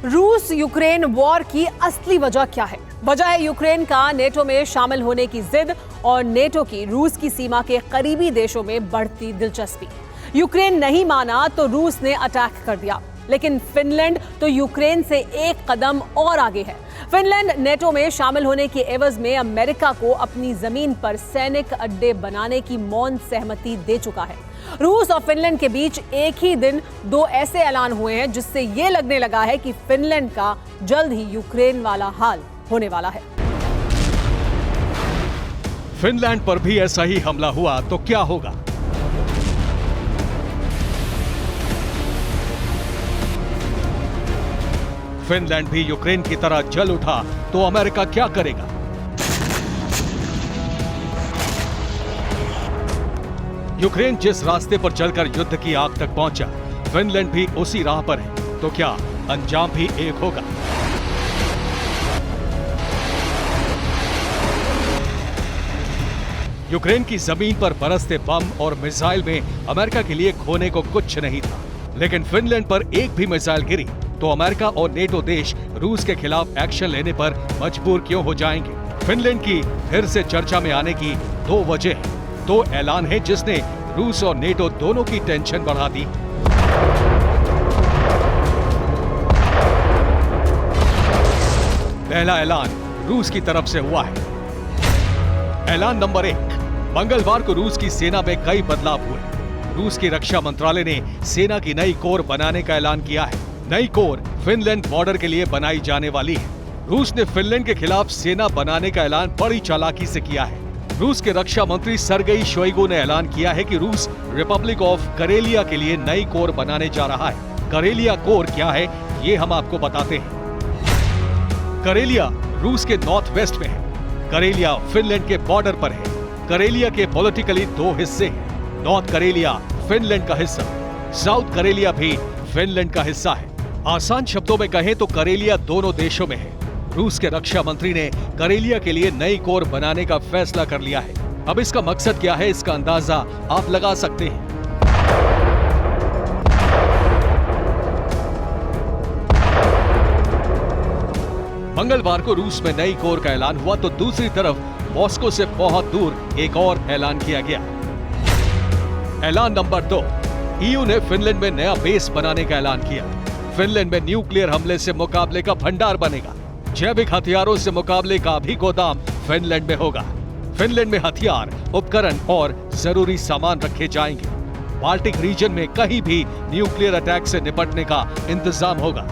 रूस Ukraine war की असली वजह क्या है? वजह है यूक्रेन का नेटो में शामिल होने की जिद और नेटो की रूस की सीमा के करीबी देशों में बढ़ती दिलचस्पी। यूक्रेन नहीं माना तो रूस ने अटैक कर दिया, लेकिन फिनलैंड तो यूक्रेन से एक कदम और आगे है। फिनलैंड नेटो में शामिल होने के एवज में अमेरिका को अपनी जमीन पर सैनिक अड्डे बनाने की मौन सहमति दे चुका है। रूस और फिनलैंड के बीच एक ही दिन दो ऐसे ऐलान हुए हैं जिससे यह लगने लगा है कि फिनलैंड का जल्द ही यूक्रेन वाला हाल होने वाला है। फिनलैंड पर भी ऐसा ही हमला हुआ तो क्या होगा? फिनलैंड भी यूक्रेन की तरह जल उठा तो अमेरिका क्या करेगा? यूक्रेन जिस रास्ते पर चलकर युद्ध की आग तक पहुंचा, फिनलैंड भी उसी राह पर है, तो क्या अंजाम भी एक होगा? यूक्रेन की जमीन पर बरसते बम और मिसाइल में अमेरिका के लिए खोने को कुछ नहीं था, लेकिन फिनलैंड पर एक भी मिसाइल गिरी तो अमेरिका और नेटो देश रूस के खिलाफ एक्शन लेने पर मजबूर क्यों हो जाएंगे? फिनलैंड की फिर से चर्चा में आने की दो वजह हैं। दो ऐलान है जिसने रूस और नेटो दोनों की टेंशन बढ़ा दी। पहला ऐलान रूस की तरफ से हुआ है। ऐलान नंबर 1, मंगलवार को रूस की सेना में कई बदलाव हुए। रूस की रक्षा मंत्रालय ने सेना की नई कोर बनाने का ऐलान किया है। नई कोर फिनलैंड बॉर्डर के लिए बनाई जाने वाली है। रूस ने फिनलैंड के खिलाफ सेना बनाने का ऐलान बड़ी चालाकी से किया है। रूस के रक्षा मंत्री सर्गेई शोइगु ने ऐलान किया है कि रूस रिपब्लिक ऑफ करेलिया के लिए नई कोर बनाने जा रहा है। करेलिया कोर क्या है, ये हम आपको बताते हैं। करेलिया रूस के नॉर्थ वेस्ट में है। करेलिया फिनलैंड के बॉर्डर पर है। करेलिया के पॉलिटिकली दो हिस्से हैं। नॉर्थ करेलिया फिनलैंड का हिस्सा, साउथ करेलिया भी फिनलैंड का हिस्सा है। आसान शब्दों में कहें तो करेलिया दोनों देशों में है। रूस के रक्षा मंत्री ने करेलिया के लिए नई कोर बनाने का फैसला कर लिया है। अब इसका मकसद क्या है, इसका अंदाजा आप लगा सकते हैं। मंगलवार को रूस में नई कोर का ऐलान हुआ तो दूसरी तरफ मॉस्को से बहुत दूर एक और ऐलान किया गया। ऐलान नंबर 2, ईयू ने फिनलैंड में नया बेस बनाने का ऐलान किया। फिनलैंड में न्यूक्लियर हमले से मुकाबले का भंडार बनेगा। जैविक हथियारों से मुकाबले का भी गोदाम फिनलैंड में होगा। फिनलैंड में हथियार, उपकरण और जरूरी सामान रखे जाएंगे। बाल्टिक रीजन में कहीं भी न्यूक्लियर अटैक से निपटने का इंतजाम होगा।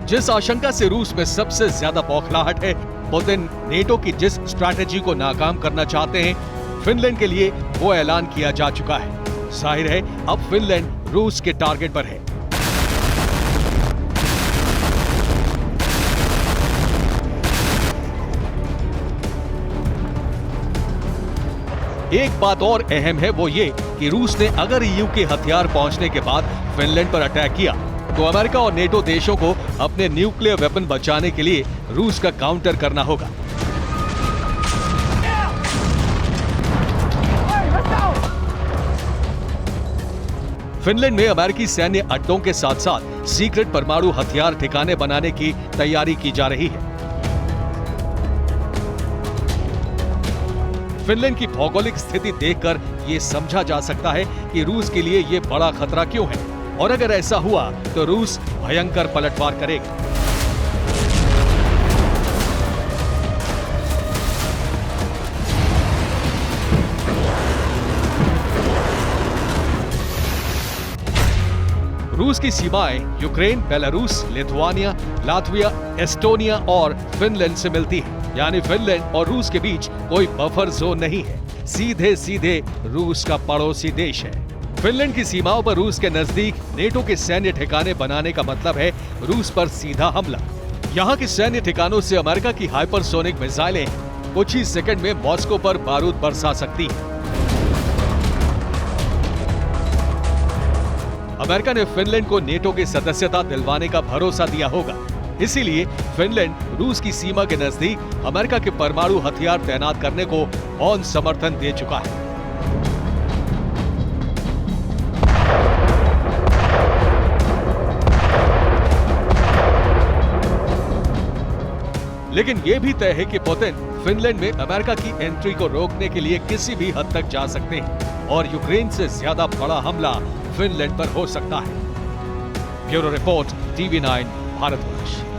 जिस आशंका से रूस में सबसे ज्यादा बौखलाहट है, पुतिन नेटो की जिस स्ट्रैटेजी को नाकाम करना चाहते हैं, फिनलैंड के लिए वो ऐलान किया जा चुका है। जाहिर है अब फिनलैंड रूस के टारगेट पर है। एक बात और अहम है, वो ये कि रूस ने अगर ईयू के हथियार पहुंचने के बाद फिनलैंड पर अटैक किया तो अमेरिका और नेटो देशों को अपने न्यूक्लियर वेपन बचाने के लिए रूस का काउंटर करना होगा। फिनलैंड में अमेरिकी सैन्य अड्डों के साथ साथ सीक्रेट परमाणु हथियार ठिकाने बनाने की तैयारी की जा रही है। फिनलैंड की भौगोलिक स्थिति देखकर ये समझा जा सकता है कि रूस के लिए ये बड़ा खतरा क्यों है, और अगर ऐसा हुआ तो रूस भयंकर पलटवार करेगा। रूस की सीमाएं Ukraine, Belarus, Lithuania, Latvia, Estonia और फिनलैंड से मिलती है। यानी फिनलैंड और रूस के बीच कोई बफर जोन नहीं है, सीधे सीधे रूस का पड़ोसी देश है। फिनलैंड की सीमाओं पर रूस के नजदीक नेटो के सैन्य ठिकाने बनाने का मतलब है रूस पर सीधा हमला। यहाँ के सैन्य ठिकानों से अमेरिका की हाइपरसोनिक मिसाइलें कुछ ही सेकंड में मॉस्को पर बारूद बरसा सकती हैं। अमेरिका ने फिनलैंड को नेटो की सदस्यता दिलवाने का भरोसा दिया होगा, इसीलिए फिनलैंड रूस की सीमा के नजदीक अमेरिका के परमाणु हथियार तैनात करने को मौन समर्थन दे चुका है। लेकिन ये भी तय है कि पुतिन फिनलैंड में अमेरिका की एंट्री को रोकने के लिए किसी भी हद तक जा सकते हैं और यूक्रेन से ज्यादा बड़ा हमला फिनलैंड पर हो सकता है। Bureau report, TV9 Bharatvarsh.